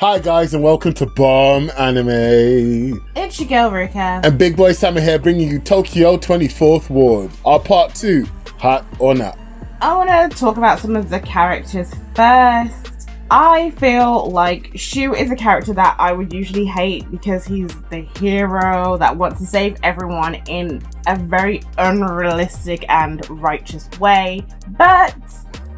Hi guys and welcome to Bomb Anime. It's your girl Ruka. And Big Boy Sammy here bringing you Tokyo 24th Ward, our part 2, Hot or Not. I want to talk about some of the characters first. I feel like Shu is a character that I would usually hate because he's the hero that wants to save everyone in a very unrealistic and righteous way. But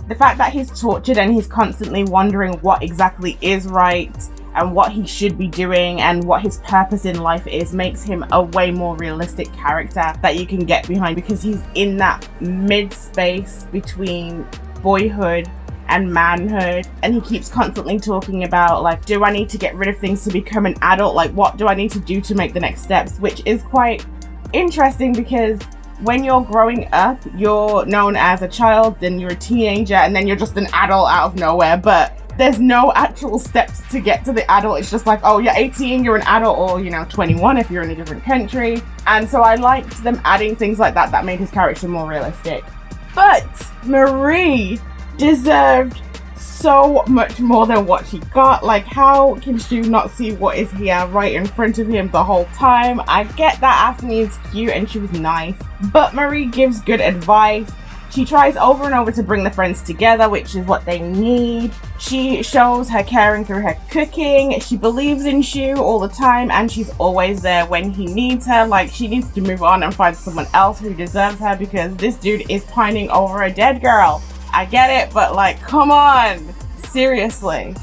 the fact that he's tortured and he's constantly wondering what exactly is right and what he should be doing and what his purpose in life is makes him a way more realistic character that you can get behind, because he's in that mid-space between boyhood and manhood, and he keeps constantly talking about, like, do I need to get rid of things to become an adult? Like, what do I need to do to make the next steps? Which is quite interesting because when you're growing up, you're known as a child, then you're a teenager, and then you're just an adult out of nowhere. But there's no actual steps to get to the adult. It's just like, oh, you're 18, you're an adult, or, 21 if you're in a different country. And so I liked them adding things like that made his character more realistic. But Marie deserved so much more than what she got. Like, how can Shu not see what is here right in front of him the whole time? I get that Asumi is cute and she was nice, but Marie gives good advice. She tries over and over to bring the friends together, which is what they need. She shows her caring through her cooking. She believes in Shu all the time, and she's always there when he needs her. Like, she needs to move on and find someone else who deserves her, because this dude is pining over a dead girl. I get it, but like, come on, seriously.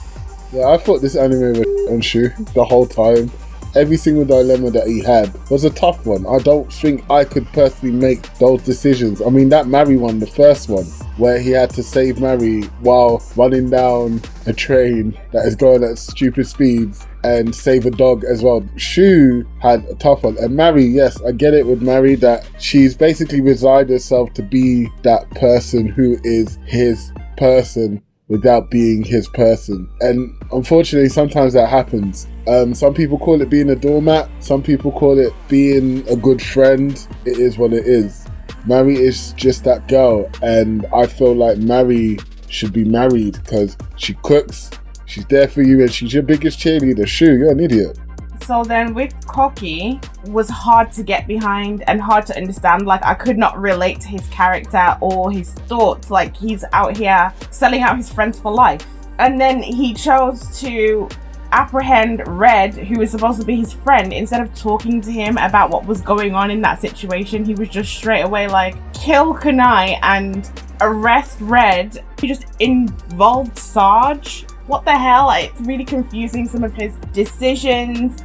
Yeah, I thought this anime was on Shu the whole time. Every single dilemma that he had was a tough one. I don't think I could personally make those decisions. I mean, that Mary one, the first one, where he had to save Mary while running down a train that is going at stupid speeds and save a dog as well. Shu had a tough one. And Mary, yes, I get it with Mary that she's basically resigned herself to be that person who is his person without being his person. And unfortunately, sometimes that happens. Some people call it being a doormat. Some people call it being a good friend. It is what it is. Mary is just that girl. And I feel like Mary should be married because she cooks, she's there for you, and she's your biggest cheerleader. Shu, you're an idiot. So then with Koki, was hard to get behind and hard to understand. Like, I could not relate to his character or his thoughts. Like, he's out here selling out his friends for life. And then he chose to apprehend Red, who was supposed to be his friend. Instead of talking to him about what was going on in that situation, he was just straight away like, kill Kunai and arrest Red. He just involved Sarge. What the hell? It's really confusing, some of his decisions.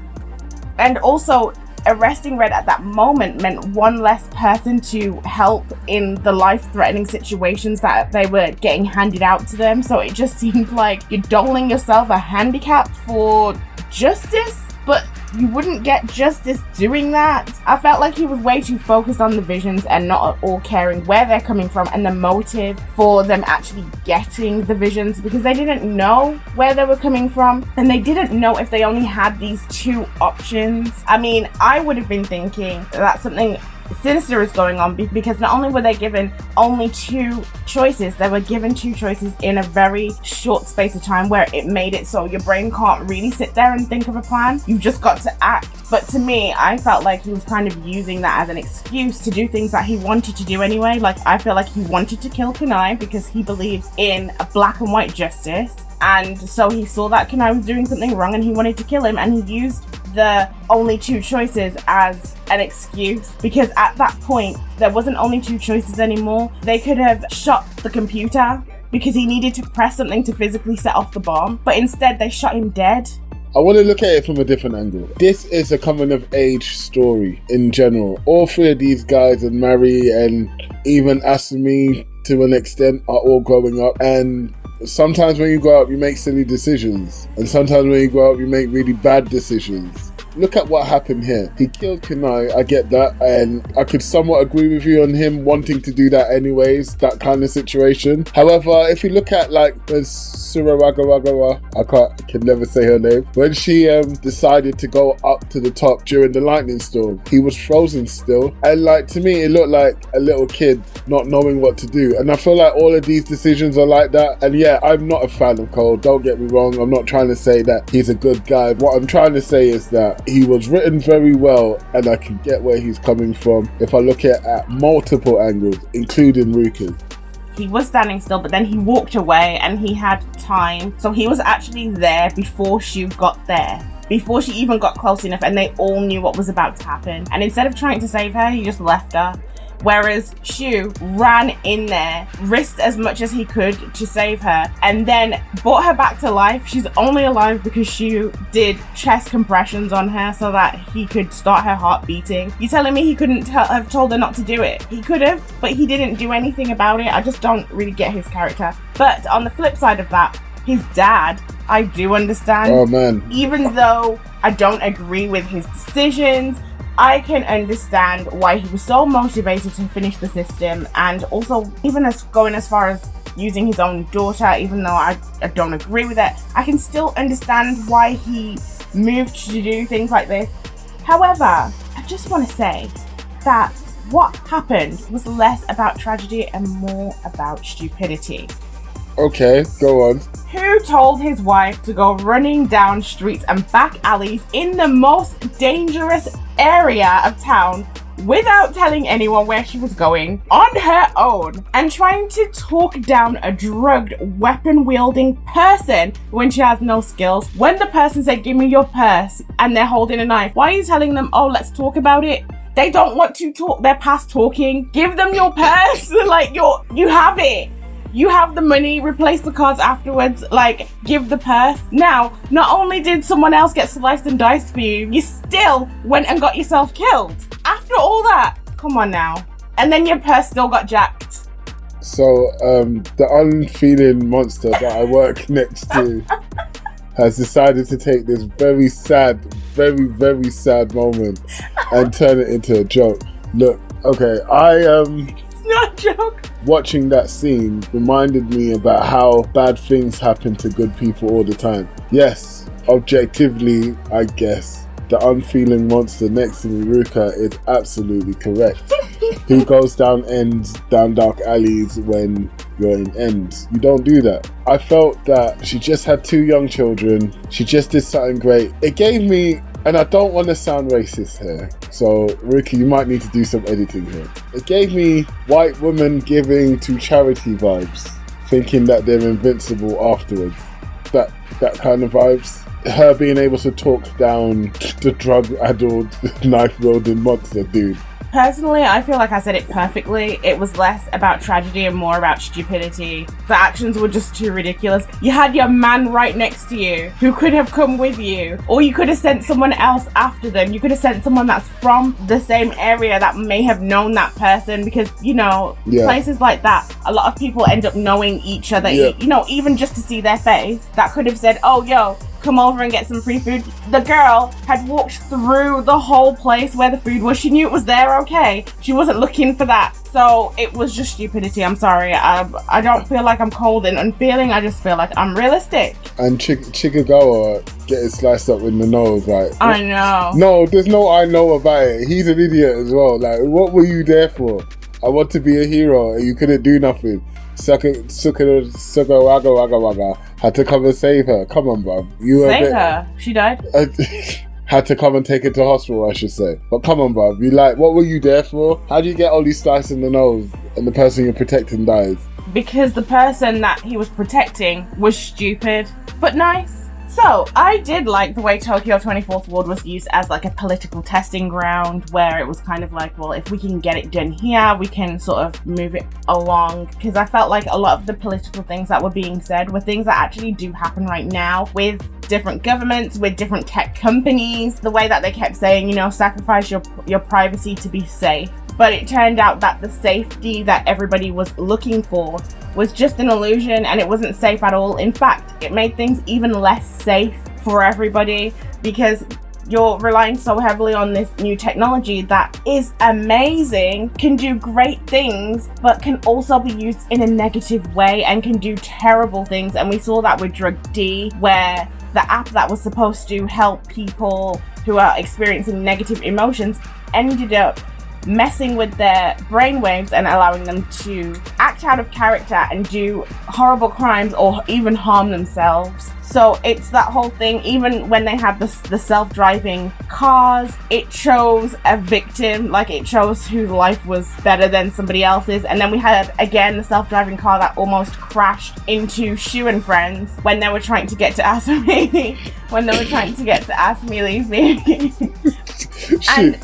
And also, arresting Red at that moment meant one less person to help in the life-threatening situations that they were getting handed out to them. So it just seemed like you're doling yourself a handicap for justice, but you wouldn't get justice doing that. I felt like he was way too focused on the visions and not at all caring where they're coming from and the motive for them actually getting the visions, because they didn't know where they were coming from and they didn't know if they only had these two options. I mean, I would have been thinking that something sinister is going on, because not only were they given only two choices, they were given two choices in a very short space of time, where it made it so your brain can't really sit there and think of a plan. You've just got to act. But to me, I felt like he was kind of using that as an excuse to do things that he wanted to do anyway. Like, I feel like he wanted to kill Kunai because he believes in a black and white justice, and so he saw that Kunai was doing something wrong and he wanted to kill him, and he used the only two choices as an excuse, because at that point there wasn't only two choices anymore. They could have shot the computer because he needed to press something to physically set off the bomb, but instead they shot him dead. I want to look at it from a different angle. This is a coming of age story in general. All three of these guys, and Mary and even Asumi to an extent, are all growing up, and sometimes when you grow up you make silly decisions, and sometimes when you grow up you make really bad decisions. look at what happened here. He killed Kunai, I get that, and I could somewhat agree with you on him wanting to do that anyways, that kind of situation. However, if you look at like Surawagawagawa, I can never say her name, when she decided to go up to the top during the lightning storm, he was frozen still, and like to me it looked like a little kid not knowing what to do. And I feel like all of these decisions are like that. And yeah, I'm not a fan of Cole, don't get me wrong. I'm not trying to say that he's a good guy. What I'm trying to say is that he was written very well, and I can get where he's coming from if I look at multiple angles, including Ruka's. He was standing still, but then he walked away and he had time. So he was actually there before Shu got there, before she even got close enough, and they all knew what was about to happen. And instead of trying to save her, he just left her. Whereas Shu ran in there, risked as much as he could to save her, and then brought her back to life. She's only alive because Shu did chest compressions on her so that he could start her heart beating. You telling me he couldn't have told her not to do it? He could have, but he didn't do anything about it. I just don't really get his character. But on the flip side of that, his dad, I do understand. Oh man. Even though I don't agree with his decisions, I can understand why he was so motivated to finish the system, and also even as going as far as using his own daughter, even though I don't agree with it, I can still understand why he moved to do things like this. However, I just want to say that what happened was less about tragedy and more about stupidity. Okay, go on. Who told his wife to go running down streets and back alleys in the most dangerous area of town without telling anyone where she was going on her own, and trying to talk down a drugged, weapon-wielding person when she has no skills? When the person said, "Give me your purse," and they're holding a knife, why are you telling them, "Oh, let's talk about it"? They don't want to talk. They're past talking. Give them your purse. Like, you have it. You have the money, replace the cards afterwards, like, give the purse. Now, not only did someone else get sliced and diced for you, you still went and got yourself killed. After all that, come on now. And then your purse still got jacked. So, the unfeeling monster that I work next to has decided to take this very sad, very, very sad moment and turn it into a joke. Look, okay, It's not a joke. Watching that scene reminded me about how bad things happen to good people all the time. Yes, objectively, I guess, the unfeeling monster next to Ruka is absolutely correct. Who goes down dark alleys when you're in ends? You don't do that. I felt that she just had 2 young children. She just did something great. It gave me, and I don't want to sound racist here, so Ricky, you might need to do some editing here. It gave me white women giving to charity vibes, thinking that they're invincible afterwards. That kind of vibes. Her being able to talk down the drug-addled, knife-wielding monster, dude. Personally, I feel like I said it perfectly. It was less about tragedy and more about stupidity. The actions were just too ridiculous. You had your man right next to you who could have come with you, or you could have sent someone else after them. You could have sent someone that's from the same area that may have known that person, because, places like that, a lot of people end up knowing each other, even just to see their face. That could have said, "Oh, yo, come over and get some free food." The girl had walked through the whole place where the food was. She knew it was there, okay? She wasn't looking for that. So it was just stupidity. I'm sorry. I don't feel like I'm cold and unfeeling. I just feel like I'm realistic. And Chikagawa getting sliced up in the nose, like... I know. No, there's no I know about it. He's an idiot as well. Like, what were you there for? I want to be a hero and you couldn't do nothing. Suka Waga Waga Waga had to come and save her. Come on, bruv. Save her? She died? Had to come and take her to hospital, I should say. But come on, bruv. What were you there for? How do you get all these slices in the nose and the person you're protecting dies? Because the person that he was protecting was stupid, but nice. So, I did like the way Tokyo 24th Ward was used as like a political testing ground, where it was kind of like, well, if we can get it done here, we can sort of move it along. Because I felt like a lot of the political things that were being said were things that actually do happen right now with different governments, with different tech companies. The way that they kept saying, sacrifice your privacy to be safe. But it turned out that the safety that everybody was looking for was just an illusion, and it wasn't safe at all. In fact, it made things even less safe for everybody, because you're relying so heavily on this new technology that is amazing, can do great things, but can also be used in a negative way and can do terrible things. And we saw that with Drug D, where the app that was supposed to help people who are experiencing negative emotions ended up messing with their brainwaves and allowing them to act out of character and do horrible crimes or even harm themselves. So it's that whole thing. Even when they had the self-driving cars, it chose a victim, like it chose whose life was better than somebody else's. And then we had again the self-driving car that almost crashed into Shu and friends when they were trying to get to Asumi. When they were trying to get to Asumi Leafy. It's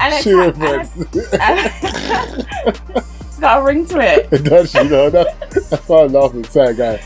got a ring to it. It does, you know. That's why I'm laughing, sad guy.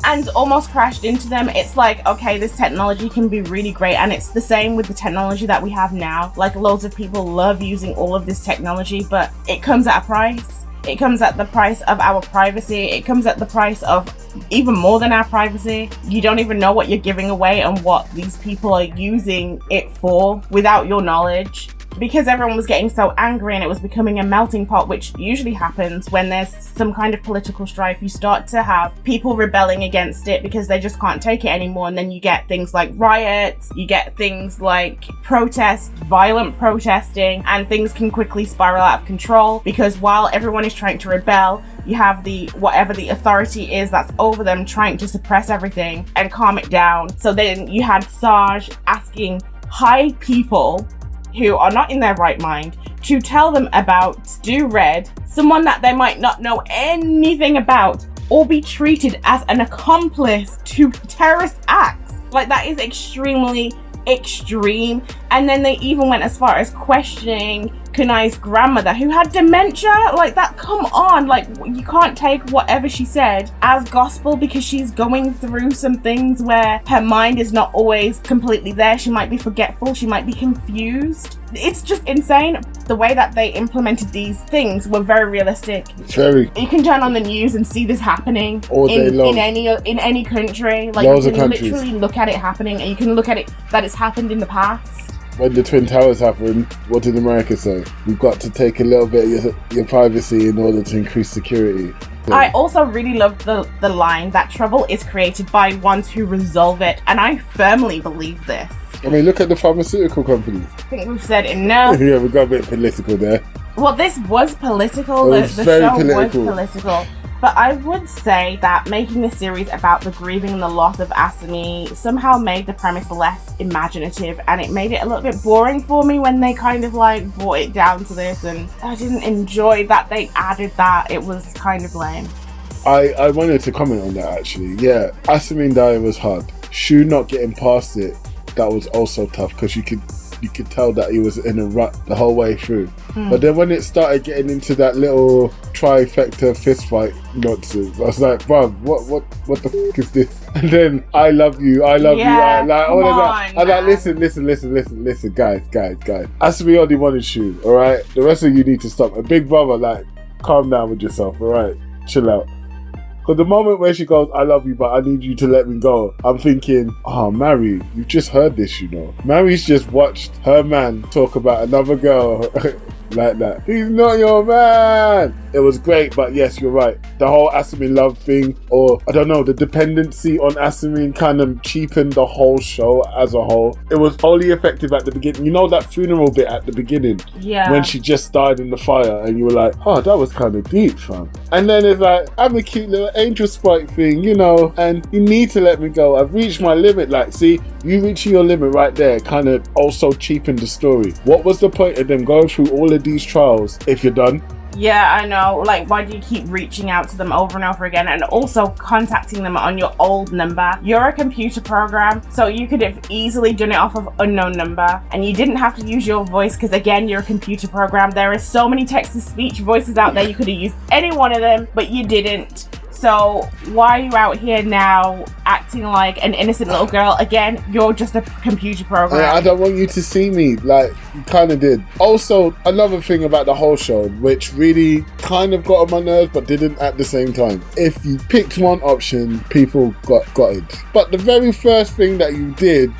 And almost crashed into them. It's like, okay, this technology can be really great, and it's the same with the technology that we have now. Like, loads of people love using all of this technology, but it comes at a price. It comes at the price of our privacy. It comes at the price of even more than our privacy. You don't even know what you're giving away and what these people are using it for without your knowledge. Because everyone was getting so angry and it was becoming a melting pot, which usually happens when there's some kind of political strife. You start to have people rebelling against it because they just can't take it anymore. And then you get things like riots, you get things like protests, violent protesting, and things can quickly spiral out of control because while everyone is trying to rebel, you have whatever the authority is that's over them trying to suppress everything and calm it down. So then you had Sarge asking high people who are not in their right mind to tell them about Do Red, someone that they might not know anything about, or be treated as an accomplice to terrorist acts. Like, that is extremely extreme. And then they even went as far as questioning Kunai's grandmother, who had dementia. Like, that, come on, like, you can't take whatever she said as gospel because she's going through some things where her mind is not always completely there. She might be forgetful, she might be confused. It's just insane. The way that they implemented these things were very realistic. Very. You can turn on the news and see this happening all day long. in any country. Like, Loads you can of countries. literally look at it happening, and you can look at it that it's happened in the past. When the Twin Towers happened, what did America say? We've got to take a little bit of your privacy in order to increase security. So, I also really love the line that trouble is created by ones who resolve it, and I firmly believe this. I mean, look at the pharmaceutical companies. I think we've said enough. Yeah, we got a bit political there. Well, this was political. It was the very show political. was political. But I would say that making this series about the grieving and the loss of Asumi somehow made the premise less imaginative, and it made it a little bit boring for me when they kind of like brought it down to this, and I didn't enjoy that they added that. It was kind of lame. I wanted to comment on that actually. Yeah, Asumi dying was hard. Shu not getting past it, that was also tough because you could tell that he was in a rut the whole way through. But then when it started getting into that little trifecta fist fight nonsense, I was like, bruv, what the f*** is this? And then I love you, I love you, I like all of that. I'm like, listen, guys. Asumi only wanted Shu, alright? The rest of you need to stop. A big brother, like, calm down with yourself, alright? Chill out. Because the moment where she goes, I love you, but I need you to let me go, I'm thinking, oh, Mary, you've just heard this, you know. Mary's just watched her man talk about another girl like that. He's not your man. It was great, but yes, you're right. The whole Asumi love thing, or I don't know, the dependency on Asumi kind of cheapened the whole show as a whole. It was only effective at the beginning. You know that funeral bit at the beginning? Yeah. When she just died in the fire and you were like, oh, that was kind of deep, fam. And then it's like, I'm a cute little angel spike thing, you know, and you need to let me go. I've reached my limit. Like, see, you reaching your limit right there kind of also cheapened the story. What was the point of them going through all of these trials if you're done? Yeah, I know. Like, why do you keep reaching out to them over and over again and also contacting them on your old number? You're a computer program, so you could have easily done it off of unknown number, and you didn't have to use your voice because, again, you're a computer program. There are so many text-to-speech voices out there. You could have used any one of them, but you didn't. So why are you out here now acting like an innocent little girl? Again, you're just a computer program. I don't want you to see me like you kind of did. Also, another thing about the whole show, which really kind of got on my nerves, but didn't at the same time. If you picked one option, people got it. But the very first thing that you did,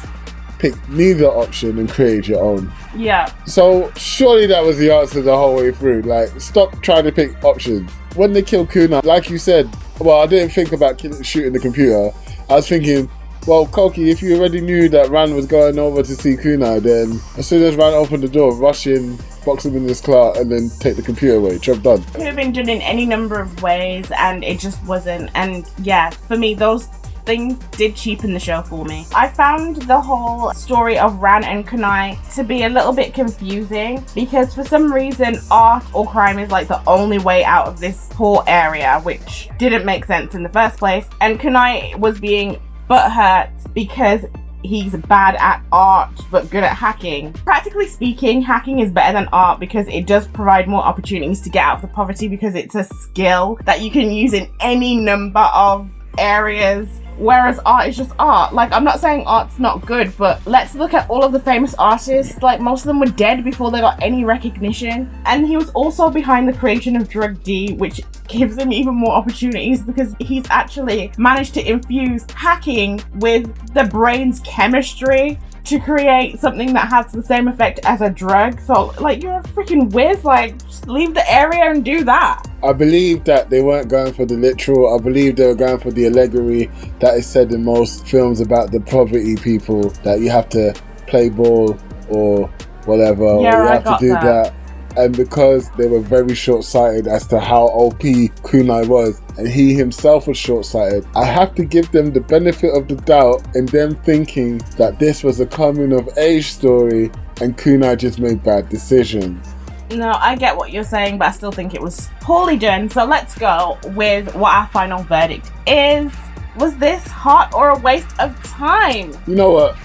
pick neither option and create your own. Yeah. So surely that was the answer the whole way through. Like, stop trying to pick options. When they killed Kunai, like you said, well, I didn't think about shooting the computer. I was thinking, well, Koki, if you already knew that Ran was going over to see Kunai, then as soon as Ran opened the door, rush in, box him in his claw, and then take the computer away. Job done. Could have been done in any number of ways, and it just wasn't. And yeah, for me, those things did cheapen the show for me. I found the whole story of Ran and Kunai to be a little bit confusing, because for some reason art or crime is like the only way out of this poor area, which didn't make sense in the first place. And Kunai was being butthurt because he's bad at art but good at hacking. Practically speaking, hacking is better than art because it does provide more opportunities to get out of the poverty, because it's a skill that you can use in any number of areas, whereas art is just art. Like, I'm not saying art's not good, but let's look at all of the famous artists. Like, most of them were dead before they got any recognition. And he was also behind the creation of Drug D, which gives him even more opportunities because he's actually managed to infuse hacking with the brain's chemistry to create something that has the same effect as a drug. So, like, you're a freaking whiz. Like, just leave the area and do that. I believe that they weren't going for the literal. I believe they were going for the allegory that is said in most films about the poverty people, that you have to play ball or whatever, or you have to do that. And because they were very short-sighted as to how OP Kunai was, and he himself was short-sighted, I have to give them the benefit of the doubt in them thinking that this was a coming-of-age story and Kunai just made bad decisions. No, I get what you're saying, but I still think it was poorly done. So let's go with what our final verdict is. Was this hot or a waste of time? You know what?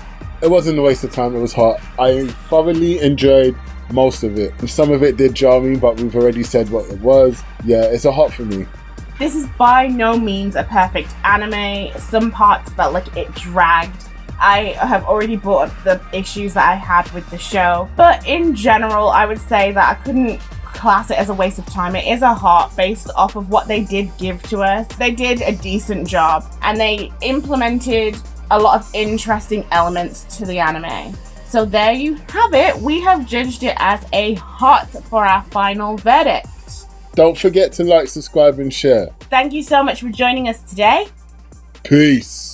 It wasn't a waste of time, it was hot. I thoroughly enjoyed most of it. Some of it did jar me, but we've already said what it was. Yeah, it's a hot for me. This is by no means a perfect anime. Some parts felt like it dragged. I have already brought up the issues that I had with the show, but in general, I would say that I couldn't class it as a waste of time. It is a heart based off of what they did give to us. They did a decent job, and they implemented a lot of interesting elements to the anime. So there you have it. We have judged it as a hot for our final verdict. Don't forget to like, subscribe, and share. Thank you so much for joining us today. Peace.